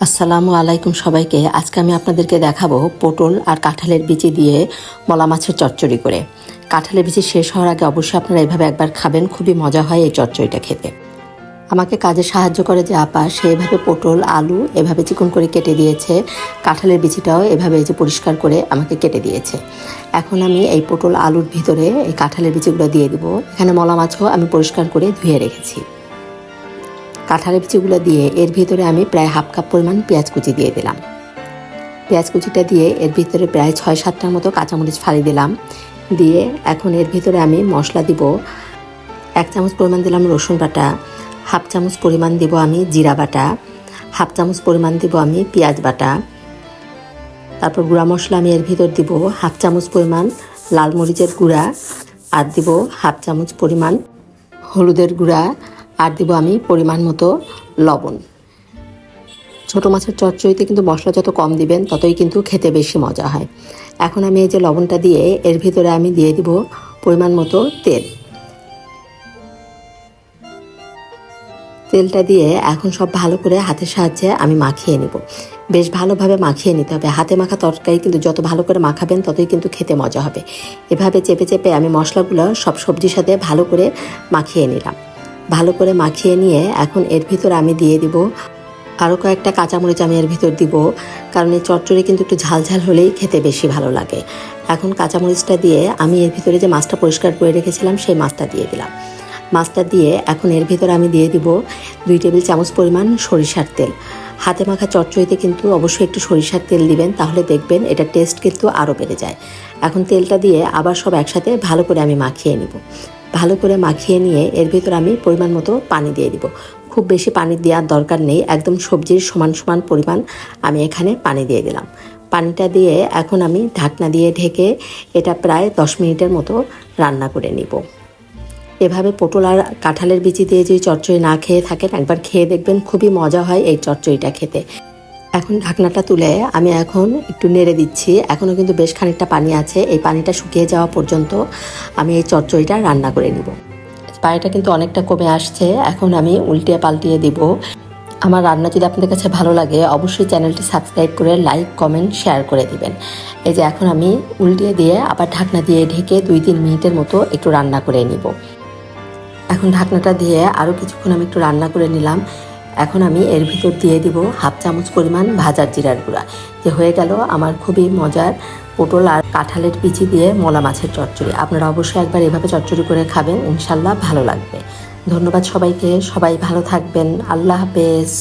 আসসালামু আলাইকুম সবাইকে। আজকে আমি আপনাদেরকে দেখাবো পটল আর কাঁঠালের বিচি দিয়ে মলা মাছের চচ্চড়ি করে। কাঁঠালের বিচি শেষ হওয়ার আগে অবশ্যই আপনারা এভাবে একবার খাবেন, খুবই মজা হয় এই চচ্চড়িটা খেতে। আমাকে কাজে সাহায্য করে যে আপা, সে এভাবে পটল আলু এভাবে চিকন করে কেটে দিয়েছে, কাঁঠালের বিচিটাও এভাবে যে পরিষ্কার করে আমাকে কেটে দিয়েছে। এখন আমি এই পটল আলুর ভিতরে এই কাঁঠালের বিচিগুলো দিয়ে দিব। এখানে মলা মাছও আমি পরিষ্কার করে ধুয়ে রেখেছি। কাঁঠালের বিচিগুলো দিয়ে এর ভিতরে আমি প্রায় হাফ কাপ পরিমাণ পেঁয়াজ কুচি দিয়ে দিলাম। পেঁয়াজ কুচিটা দিয়ে এর ভিতরে প্রায় 6-7টার মতো কাঁচামরিচ ফালি দিলাম। দিয়ে এখন এর ভিতরে আমি মশলা দিব। 1 চামচ পরিমাণ দিলাম রসুন বাটা, হাফ চামচ পরিমাণ দিব আমি জিরা বাটা, হাফ চামচ পরিমাণ দিব আমি পেঁয়াজ বাটা। তারপর গুঁড়া মশলা আমি এর ভিতর দিব হাফ চামচ পরিমাণ লাল মরিচের গুঁড়া, আর দিব হাফ চামচ পরিমাণ হলুদের গুঁড়া, আর দিব আমি পরিমাণ মতো লবণ। ছোটো মাছের চচ্চড়িতে কিন্তু মশলা যত কম দিবেন ততই কিন্তু খেতে বেশি মজা হয়। এখন আমি এই যে লবণটা দিয়ে এর ভিতরে আমি দিয়ে দিব পরিমাণ মতো তেল। তেলটা দিয়ে এখন সব ভালো করে হাতের সাহায্যে আমি মাখিয়ে নিব। বেশ ভালোভাবে মাখিয়ে নিতে হবে। হাতে মাখা তরকারি কিন্তু যত ভালো করে মাখাবেন ততই কিন্তু খেতে মজা হবে। এভাবে চেপে চেপে আমি মশলাগুলো সব সবজির সাথে ভালো করে মাখিয়ে নিলাম। ভালো করে মাখিয়ে নিয়ে এখন এর ভিতর আমি দিয়ে দিব আরও কয়েকটা কাঁচামরিচ। আমি এর ভিতর দিব, কারণ এই চচ্চড়ি কিন্তু একটু ঝালঝাল হলেই খেতে বেশি ভালো লাগে। এখন কাঁচামরিচটা দিয়ে আমি এর ভিতরে যে মাছটা পরিষ্কার করে রেখেছিলাম সেই মাছটা দিয়ে দিলাম। মাছটা দিয়ে এখন এর ভিতরে আমি দিয়ে দিব 2 টেবিল চামচ পরিমাণ সরিষার তেল। হাতে মাখা চচ্চড়িতে কিন্তু অবশ্যই একটু সরিষার তেল দিবেন, তাহলে দেখবেন এটা টেস্ট কিন্তু আরও বেড়ে যায়। এখন তেলটা দিয়ে আবার সব একসাথে ভালো করে আমি মাখিয়ে নিব। ভালো করে মাখিয়ে নিয়ে এর ভিতর আমি পরিমাণ মতো পানি দিয়ে দিব। খুব বেশি পানি দেওয়ার দরকার নেই, একদম সবজির সমান সমান পরিমাণ আমি এখানে পানি দিয়ে দিলাম। পানিটা দিয়ে এখন আমি ঢাকনা দিয়ে ঢেকে এটা প্রায় 10 মিনিটের মতো রান্না করে নিব। এভাবে পটল আর কাঁঠালের বিচি দিয়ে যদি চচ্চড়ি না খেয়ে থাকেন, একবার খেয়ে দেখবেন, খুবই মজা হয় এই চচ্চড়িটা খেতে। এখন ঢাকনাটা তুলে আমি এখন একটু নেড়ে দিচ্ছি। এখনও কিন্তু বেশ খানিকটা পানি আছে, এই পানিটা শুকিয়ে যাওয়া পর্যন্ত আমি এই চচ্চড়িটা রান্না করে নিব। পানিটা কিন্তু অনেকটা কমে আসছে, এখন আমি উল্টিয়ে পাল্টিয়ে দিব। আমার রান্না যদি আপনাদের কাছে ভালো লাগে অবশ্যই চ্যানেলটি সাবস্ক্রাইব করে লাইক কমেন্ট শেয়ার করে দিবেন। এই যে এখন আমি উল্টিয়ে দিয়ে আবার ঢাকনা দিয়ে ঢেকে 2-3 মিনিটের মতো একটু রান্না করে নিব। এখন ঢাকনাটা দিয়ে আরও কিছুক্ষণ আমি একটু রান্না করে নিলাম। এখন আমি এর ভিতর দিয়ে দিব হাফ চামচ পরিমাণ ভাজার জিরার গুঁড়া। যে হয়ে গেল আমার খুবই মজার পটল আর কাঁঠালের বিচি দিয়ে মলা মাছের চচ্চড়ি। আপনারা অবশ্যই একবার এভাবে চচ্চড়ি করে খাবেন, ইনশাল্লাহ ভালো লাগবে। ধন্যবাদ সবাইকে, সবাই ভালো থাকবেন। আল্লাহ হাফেজ।